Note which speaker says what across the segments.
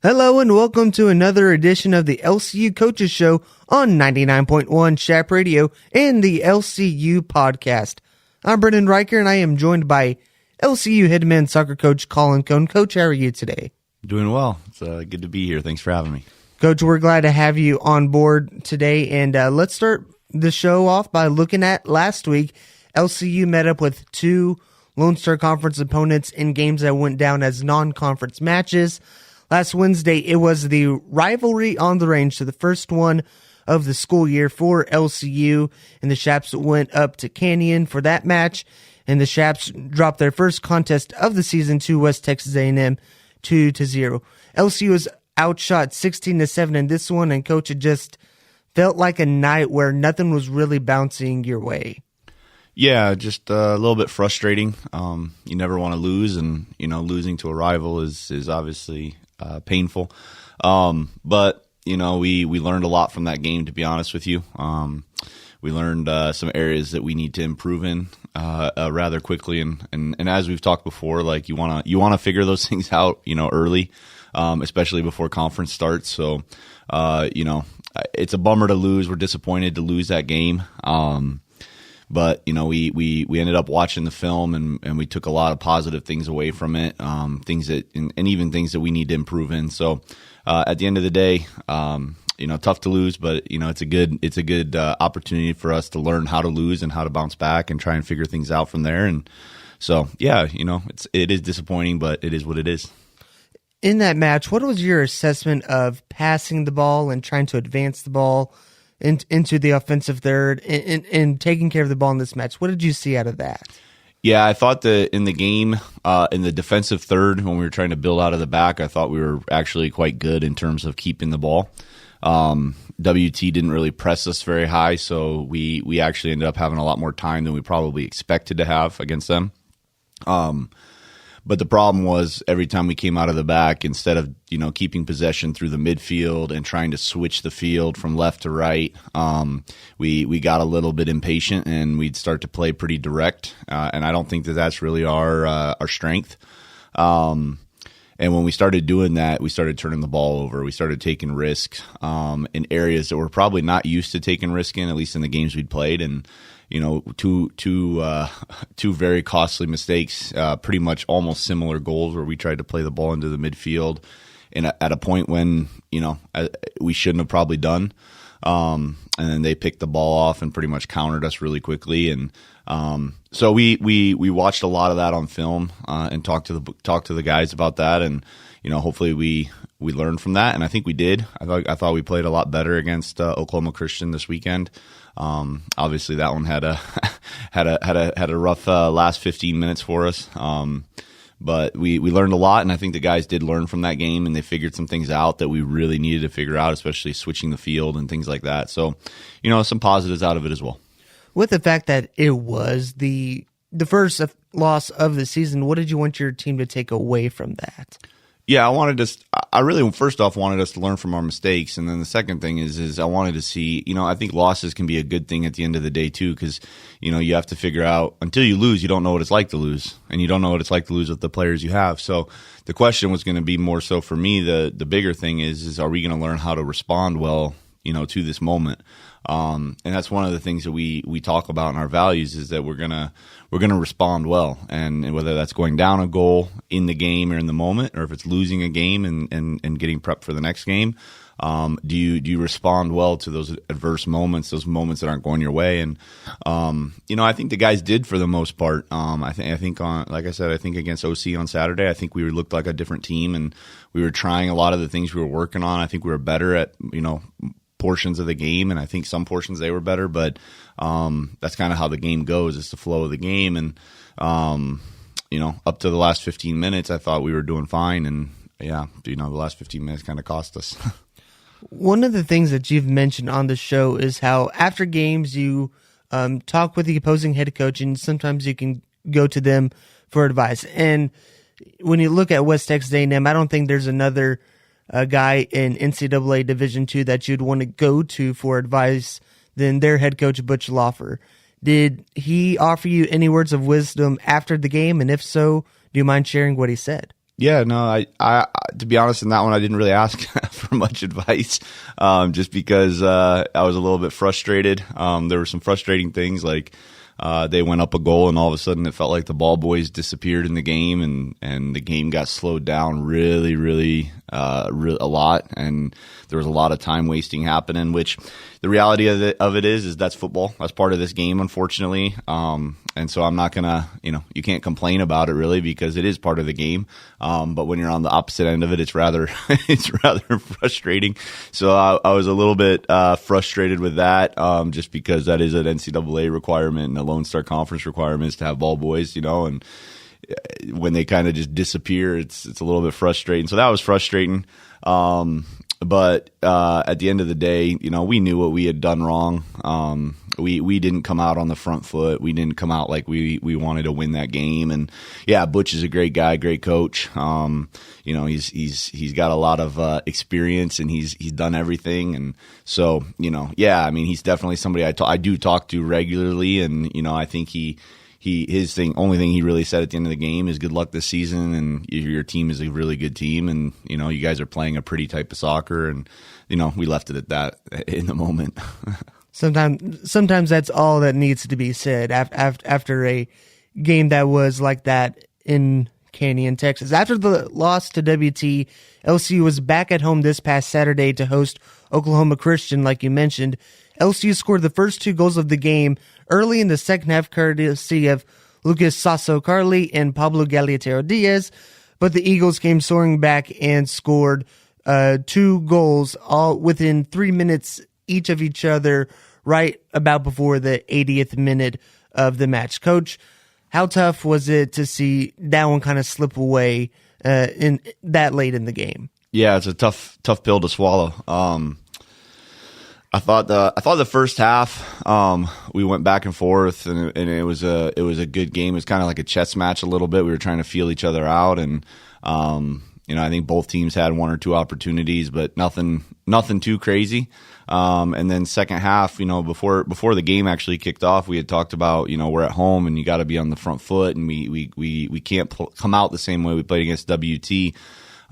Speaker 1: Hello and welcome to another edition of the LCU Coaches Show on 99.1 Chap Radio and the LCU podcast. I'm Brendan Riker and I am joined by LCU head men's soccer coach Collin. Coach, how are you today?
Speaker 2: Doing well. It's good to be here. Thanks for having me.
Speaker 1: Coach, we're glad to have you on board today, and let's start the show off by looking at last week. LCU met up with two Lone Star Conference opponents in games that went down as non-conference matches. Last Wednesday, it was the rivalry on the range, so the first one of the school year for LCU, and the Chaps went up to Canyon for that match, and the Chaps dropped their first contest of the season to West Texas A&M 2-0. LCU was outshot 16-7 in this one, and Coach, it just felt like a night where nothing was really bouncing your way.
Speaker 2: Yeah, just a little bit frustrating. You never want to lose, and losing to a rival is obviously painful. But we learned a lot from that game, to be honest with you. We learned some areas that we need to improve in rather quickly, and as we've talked before, like you want to figure those things out, early, especially before conference starts. So, it's a bummer to lose. We're disappointed to lose that game. But we ended up watching the film and we took a lot of positive things away from it, things that and even things that we need to improve in. So at the end of the day, tough to lose, but it's a good opportunity for us to learn how to lose and how to bounce back and try and figure things out from there. And so it is disappointing, but it is what it is.
Speaker 1: In that match, what was your assessment of passing the ball and trying to advance the ball into the offensive third and taking care of the ball in this match? What did you see out of that?
Speaker 2: Yeah, I thought that in the game, in the defensive third, when we were trying to build out of the back, I thought we were actually quite good in terms of keeping the ball. WT didn't really press us very high, so we actually ended up having a lot more time than we probably expected to have against them. But the problem was every time we came out of the back, instead of keeping possession through the midfield and trying to switch the field from left to right, we got a little bit impatient and we'd start to play pretty direct. And I don't think that that's really our strength. And when we started doing that, we started turning the ball over. We started taking risks in areas that we're probably not used to taking risk in, at least in the games we'd played. And two very costly mistakes, pretty much almost similar goals where we tried to play the ball into the midfield and at a point when, we shouldn't have probably done. And then they picked the ball off and pretty much countered us really quickly. And so we watched a lot of that on film and talked to the guys about that. And, hopefully we learned from that. And I think we did. I thought we played a lot better against Oklahoma Christian this weekend. Obviously that one had a rough last 15 minutes for us. But we learned a lot, and I think the guys did learn from that game, and they figured some things out that we really needed to figure out, especially switching the field and things like that. So, some positives out of it as well.
Speaker 1: With the fact that it was the first loss of the season, what did you want your team to take away from that?
Speaker 2: Yeah, I really first off wanted us to learn from our mistakes, and then the second thing is I wanted to see, I think losses can be a good thing at the end of the day too, because you have to figure out, until you lose, you don't know what it's like to lose, and you don't know what it's like to lose with the players you have. So the question was going to be more so for me, the bigger thing is are we going to learn how to respond well, to this moment? And that's one of the things that we talk about in our values is that we're gonna respond well, and whether that's going down a goal in the game or in the moment, or if it's losing a game and getting prepped for the next game, do you respond well to those adverse moments, those moments that aren't going your way? And I think the guys did for the most part. I think like I said, I think against OC on Saturday, I think we looked like a different team, and we were trying a lot of the things we were working on. I think we were better at portions of the game, and I think some portions they were better, but that's kind of how the game goes. It's the flow of the game, and up to the last 15 minutes, I thought we were doing fine, and the last 15 minutes kind of cost us.
Speaker 1: One of the things that you've mentioned on the show is how after games you talk with the opposing head coach, and sometimes you can go to them for advice. And when you look at West Texas A&M, I don't think there's another guy in NCAA Division II that you'd want to go to for advice than their head coach, Butch Lawfer. Did he offer you any words of wisdom after the game? And if so, do you mind sharing what he said?
Speaker 2: Yeah, no, I to be honest, in that one, I didn't really ask for much advice, just because I was a little bit frustrated. There were some frustrating things, like they went up a goal, and all of a sudden, it felt like the ball boys disappeared in the game, and the game got slowed down really a lot, and there was a lot of time wasting happening. Which the reality of it is that's football. That's part of this game, unfortunately. And so I'm not gonna, you can't complain about it really, because it is part of the game. But when you're on the opposite end of it, it's rather frustrating. So I was a little bit frustrated with that, just because that is an NCAA requirement and a Lone Star Conference requirement is to have ball boys, and when they kind of just disappear, it's a little bit frustrating. So that was frustrating. But at the end of the day, we knew what we had done wrong. We didn't come out on the front foot. We didn't come out like we wanted to win that game. And yeah, Butch is a great guy, great coach. He's got a lot of experience, and he's done everything. And so, yeah, I mean, he's definitely somebody I do talk to regularly. And I think only thing he really said at the end of the game is good luck this season, and your team is a really good team, and you guys are playing a pretty type of soccer, and we left it at that in the moment.
Speaker 1: Sometimes that's all that needs to be said after a game that was like that in Canyon, Texas. After the loss to WT, LCU was back at home this past Saturday to host Oklahoma Christian, like you mentioned. LCU scored the first 2 goals of the game early in the second half, courtesy of Lucas Sasso-Carly and Pablo Galeotero Diaz, but the Eagles came soaring back and scored 2 goals all within 3 minutes each of each other, right about before the 80th minute of the match. Coach, how tough was it to see that one kind of slip away in that late in the game? Yeah,
Speaker 2: it's a tough pill to swallow. I thought the first half we went back and forth, and it was a good game. It was kind of like a chess match a little bit. We were trying to feel each other out, and I think both teams had 1 or 2 opportunities, but nothing too crazy. And then second half, before the game actually kicked off, we had talked about, we're at home and you got to be on the front foot, and we can't come out the same way we played against WT.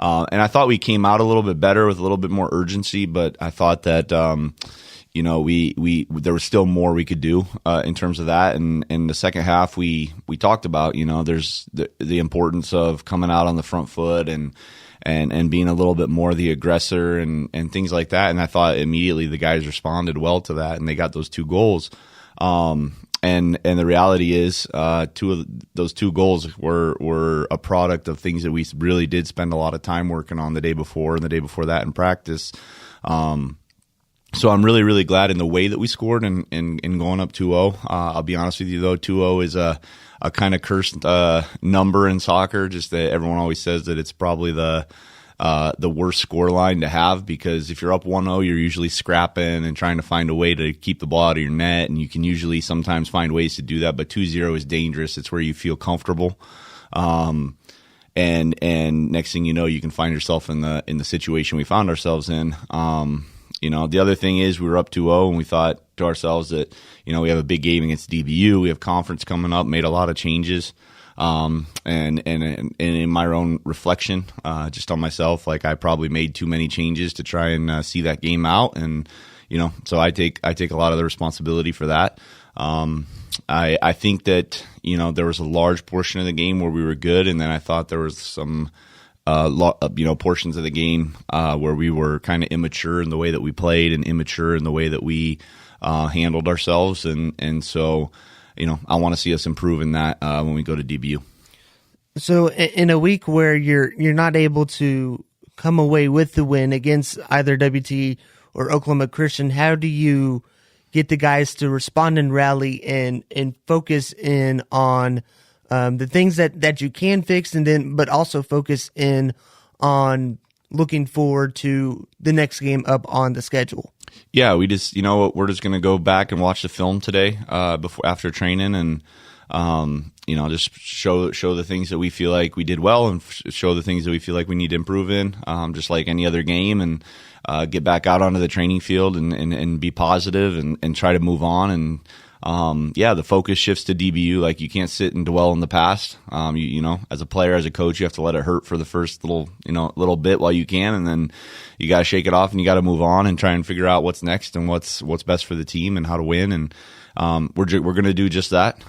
Speaker 2: And I thought we came out a little bit better with a little bit more urgency, but I thought that, there was still more we could do, in terms of that. And in the second half, we talked about, there's the importance of coming out on the front foot and being a little bit more the aggressor and things like that. And I thought immediately the guys responded well to that, and they got those 2 goals. And the reality is, 2 of those 2 goals were a product of things that we really did spend a lot of time working on the day before and the day before that in practice. So I'm really, really glad in the way that we scored and going up 2-0. I'll be honest with you though, 2-0 is a kind of cursed number in soccer. Just that everyone always says that it's probably the worst score line to have, because if you're up 1-0, you're usually scrapping and trying to find a way to keep the ball out of your net, and you can usually sometimes find ways to do that. But 2-0 is dangerous. It's where you feel comfortable. And next thing you know, you can find yourself in the situation we found ourselves in. The other thing is we were up 2-0, and we thought to ourselves that, we have a big game against DBU. We have conference coming up, made a lot of changes. And in my own reflection, just on myself, like I probably made too many changes to try and see that game out. And, so I take a lot of the responsibility for that. I think that, there was a large portion of the game where we were good. And then I thought there was some, portions of the game where we were kind of immature in the way that we played and immature in the way that we handled ourselves. And so, I want to see us improve in that when we go to DBU.
Speaker 1: So in a week where you're not able to come away with the win against either WT or Oklahoma Christian, how do you get the guys to respond and rally and focus in on the things that you can fix, but also focus in on looking forward to the next game up on the schedule?
Speaker 2: Yeah, we just, we're just going to go back and watch the film today after training, and just show the things that we feel like we did well, and show the things that we feel like we need to improve in, just like any other game, and get back out onto the training field and be positive and try to move on. And the focus shifts to DBU. Like, you can't sit and dwell in the past. You know, as a player, as a coach, you have to let it hurt for the first little bit while you can, and then you got to shake it off and you got to move on and try and figure out what's next and what's best for the team and how to win. And we're going to do just that.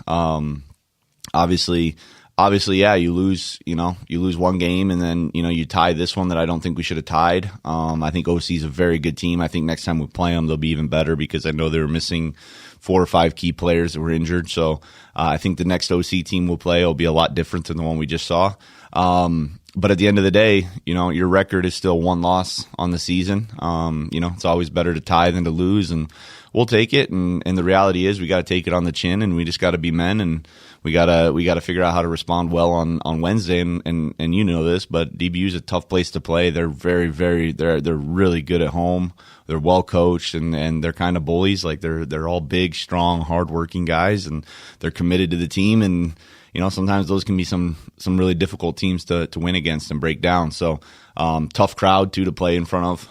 Speaker 2: Obviously, yeah, you lose one game, and then, you know, you tie this one that I don't think we should have tied. I think OC is a very good team. I think next time we play them, they'll be even better, because I know they were missing 4 or 5 key players that were injured. So I think the next OC team we'll play will be a lot different than the one we just saw. But at the end of the day, you know, your record is still 1 loss on the season. You know, it's always better to tie than to lose, and we'll take it. And the reality is, we got to take it on the chin, and we just got to be men, and we gotta figure out how to respond well on Wednesday. And you know this, but DBU is a tough place to play. They're they're really good at home. They're well coached, and they're kind of bullies. Like, they're all big, strong, hardworking guys, and they're committed to the team. And, you know, sometimes those can be some really difficult teams to win against and break down. So tough crowd too to play in front of.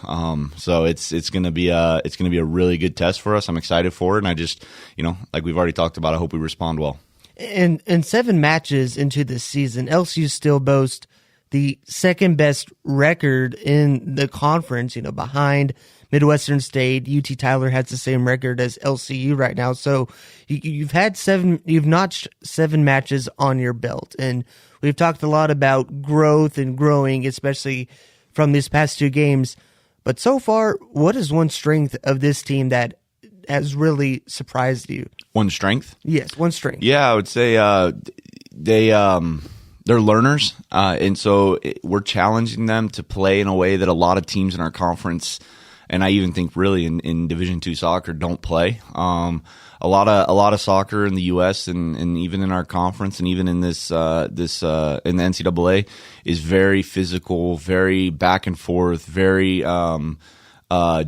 Speaker 2: So it's gonna be a really good test for us. I'm excited for it, and I just, you know, like we've already talked about, I hope we respond well.
Speaker 1: And 7 matches into this season, LCU still boasts the second best record in the conference, you know, behind Midwestern State. UT Tyler has the same record as LCU right now. So you've notched 7 matches on your belt. And we've talked a lot about growth and growing, especially from these past 2 games. But so far, what is one strength of this team that has really surprised you?
Speaker 2: One strength?
Speaker 1: Yes, one strength.
Speaker 2: Yeah, I would say they're learners, and so we're challenging them to play in a way that a lot of teams in our conference, and I even think really in Division II soccer, don't play. A lot of soccer in the U.S. and even in our conference, and even in this in the NCAA, is very physical, very back and forth, very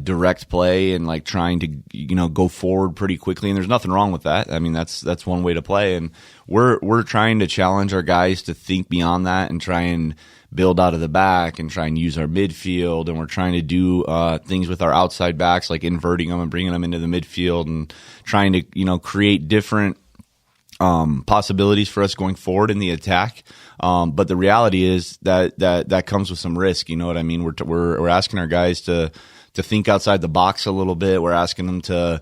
Speaker 2: direct play, and like trying to, you know, go forward pretty quickly. And there's nothing wrong with that. I mean, that's one way to play, and we're trying to challenge our guys to think beyond that and try and build out of the back and try and use our midfield. And we're trying to do things with our outside backs, like inverting them and bringing them into the midfield, and trying to, you know, create different possibilities for us going forward in the attack. But the reality is that comes with some risk. You know what I mean? We're asking our guys to think outside the box a little bit. We're asking them to,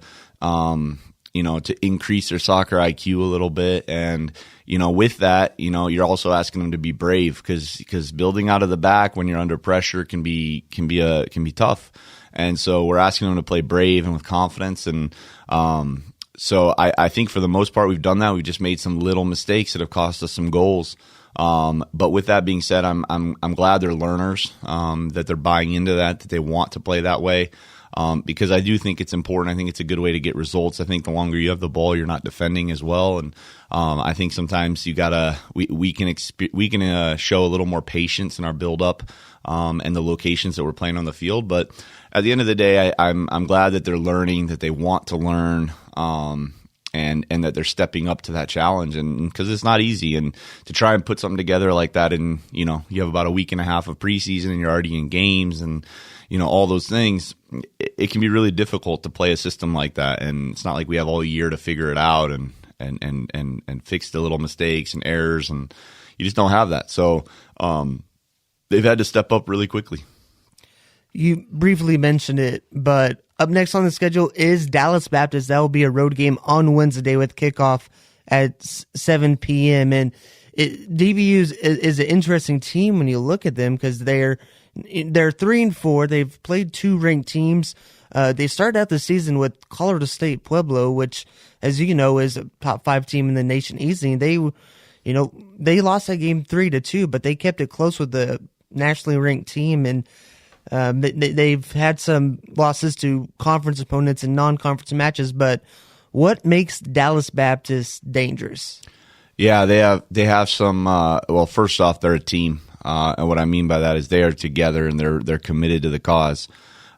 Speaker 2: you know, to increase their soccer IQ a little bit. And, you know, with that, you know, you're also asking them to be brave, because building out of the back when you're under pressure can be tough. And so we're asking them to play brave and with confidence. And, so I think for the most part, we've done that. We've just made some little mistakes that have cost us some goals. But with that being said, I'm glad they're learners, that they're buying into that they want to play that way. Because I do think it's important. I think it's a good way to get results. I think the longer you have the ball, you're not defending as well. And, I think sometimes we can show a little more patience in our build up, and the locations that we're playing on the field. But at the end of the day, I'm glad that they're learning, that they want to learn, and that they're stepping up to that challenge. And because it's not easy, and to try and put something together like that, and, you know, you have about a week and a half of preseason, and you're already in games, and, you know, all those things, it can be really difficult to play a system like that. And it's not like we have all year to figure it out and fix the little mistakes and errors, and you just don't have that. So they've had to step up really quickly.
Speaker 1: You briefly mentioned it, but up next on the schedule is Dallas Baptist. That will be a road game on Wednesday with kickoff at 7 p.m. And DBU is an interesting team when you look at them, because they're 3-4. They've played 2 ranked teams. They started out the season with Colorado State Pueblo, which, as you know, is a top 5 team in the nation easily. And they lost that game 3-2, but they kept it close with the nationally ranked team. And they've had some losses to conference opponents and non-conference matches. But what makes Dallas Baptist dangerous?
Speaker 2: Yeah, they have some. Well, first off, they're a team, and what I mean by that is they are together and they're committed to the cause.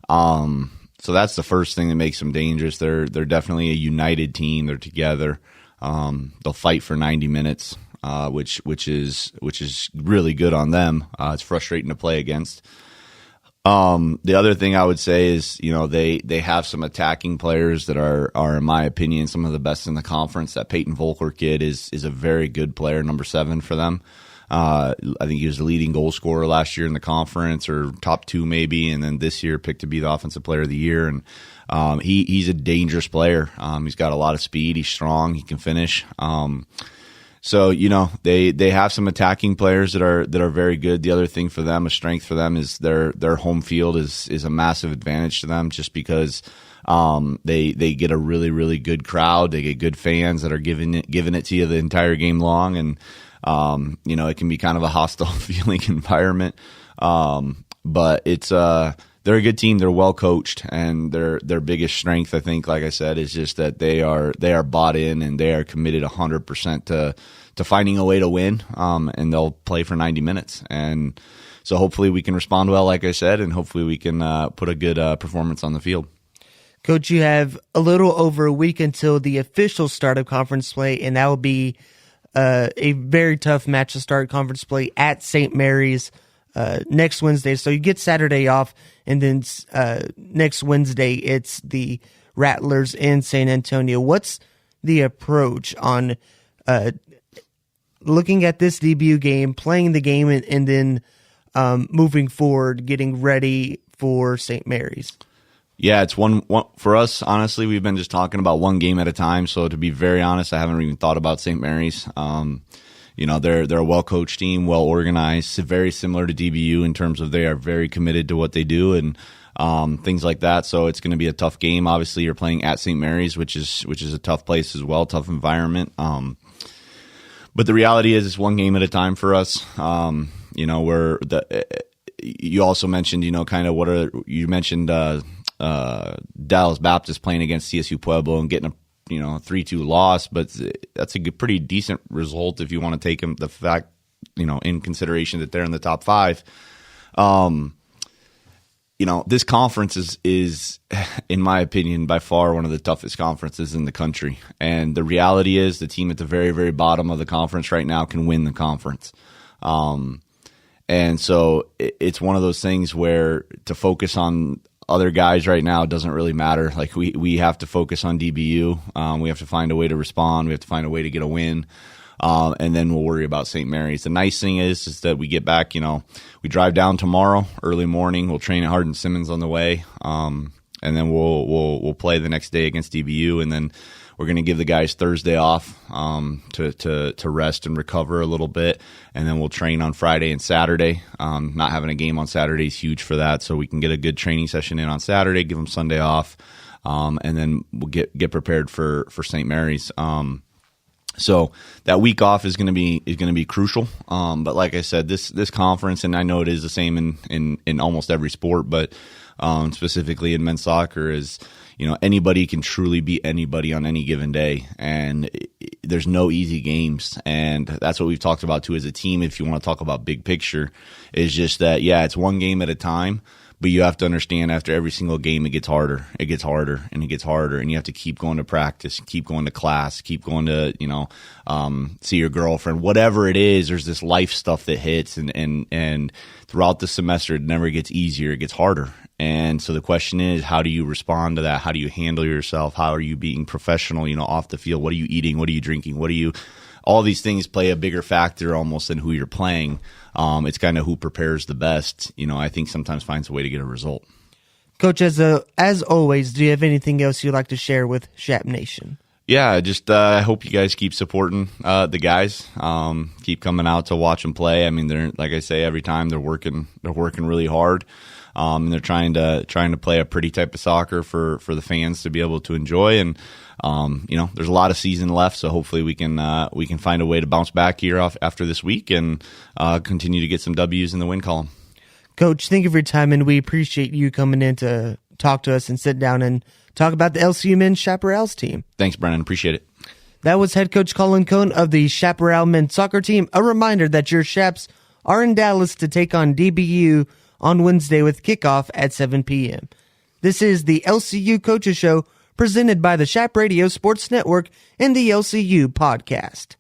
Speaker 2: So that's the first thing that makes them dangerous. They're definitely a united team. They're together. They'll fight for 90 minutes, which is really good on them. It's frustrating to play against. The other thing I would say is, they have some attacking players that are in my opinion, some of the best in the conference. That Peyton Volker kid is a very good player, number 7 for them. I think he was the leading goal scorer last year in the conference, or top 2 maybe, and then this year picked to be the offensive player of the year. And he's a dangerous player. He's got a lot of speed. He's strong. He can finish. So, they have some attacking players that are very good. The other thing for them, a strength for them, is their home field is a massive advantage to them, just because they get a really, really good crowd. They get good fans that are giving it to you the entire game long, and it can be kind of a hostile feeling environment. But they're a good team. They're well coached, and their biggest strength, I think, like I said, is just that they are bought in, and they are committed 100% to finding a way to win. And they'll play for 90 minutes. And so hopefully we can respond well, like I said, and hopefully we can put a good performance on the field.
Speaker 1: Coach, you have a little over a week until the official start of conference play, and that will be a very tough match to start conference play at St. Mary's next Wednesday. So you get Saturday off, and then next Wednesday it's the Rattlers in San Antonio. What's the approach on looking at this debut game, playing the game, and then moving forward, getting ready for St. Mary's?
Speaker 2: Yeah, it's one for us. Honestly, we've been just talking about one game at a time. So to be very honest, I haven't even thought about St. Mary's. They're a well-coached team, well-organized, very similar to DBU in terms of they are very committed to what they do and things like that. So it's going to be a tough game. Obviously, you're playing at St. Mary's, which is a tough place as well, tough environment. But the reality is, it's one game at a time for us. You also mentioned, kind of you mentioned Dallas Baptist playing against CSU Pueblo and getting a 3-2 loss, but that's a pretty decent result if you want to take the fact, in consideration that they're in the top 5. This conference is, in my opinion, by far one of the toughest conferences in the country. And the reality is, the team at the very, very bottom of the conference right now can win the conference. And so it's one of those things where to focus on other guys right now doesn't really matter. Like we have to focus on DBU. We have to find a way to respond. We have to find a way to get a win. And then we'll worry about St. Mary's. The nice thing is that we get back, we drive down tomorrow early morning. We'll train at Hardin Simmons on the way. And then we'll play the next day against DBU. And then we're going to give the guys Thursday off to rest and recover a little bit, and then we'll train on Friday and Saturday. Not having a game on Saturday is huge for that, so we can get a good training session in on Saturday, give them Sunday off, and then we'll get prepared for St. Mary's. So that week off is going to be crucial. But like I said, this conference, and I know it is the same in almost every sport, but specifically in men's soccer, is anybody can truly beat anybody on any given day, and there's no easy games. And that's what we've talked about too as a team. If you want to talk about big picture, is just that, it's one game at a time, but you have to understand after every single game, it gets harder, and it gets harder. And you have to keep going to practice, keep going to class, keep going to, see your girlfriend, whatever it is. There's this life stuff that hits, and throughout the semester, it never gets easier. It gets harder. And so the question is, how do you respond to that? How do you handle yourself? How are you being professional, off the field? What are you eating? What are you drinking? All these things play a bigger factor almost than who you're playing. It's kind of who prepares the best, I think sometimes finds a way to get a result.
Speaker 1: Coach, as always, do you have anything else you'd like to share with Chap Nation?
Speaker 2: Yeah, just I hope you guys keep supporting the guys. Keep coming out to watch them play. I mean, they're, like I say, every time they're working really hard. And they're trying to play a pretty type of soccer for the fans to be able to enjoy. And there's a lot of season left, so hopefully we can find a way to bounce back here after this week and continue to get some W's in the win column.
Speaker 1: Coach, thank you for your time, and we appreciate you coming in to talk to us and sit down and talk about the LCU men's Chaparrals team.
Speaker 2: Thanks, Brennan. Appreciate it.
Speaker 1: That was head coach Collin Cohn of the Chaparral men's soccer team. A reminder that your Chaps are in Dallas to take on DBU on Wednesday with kickoff at 7 p.m. This is the LCU Coaches Show, presented by the Chap Radio Sports Network and the LCU Podcast.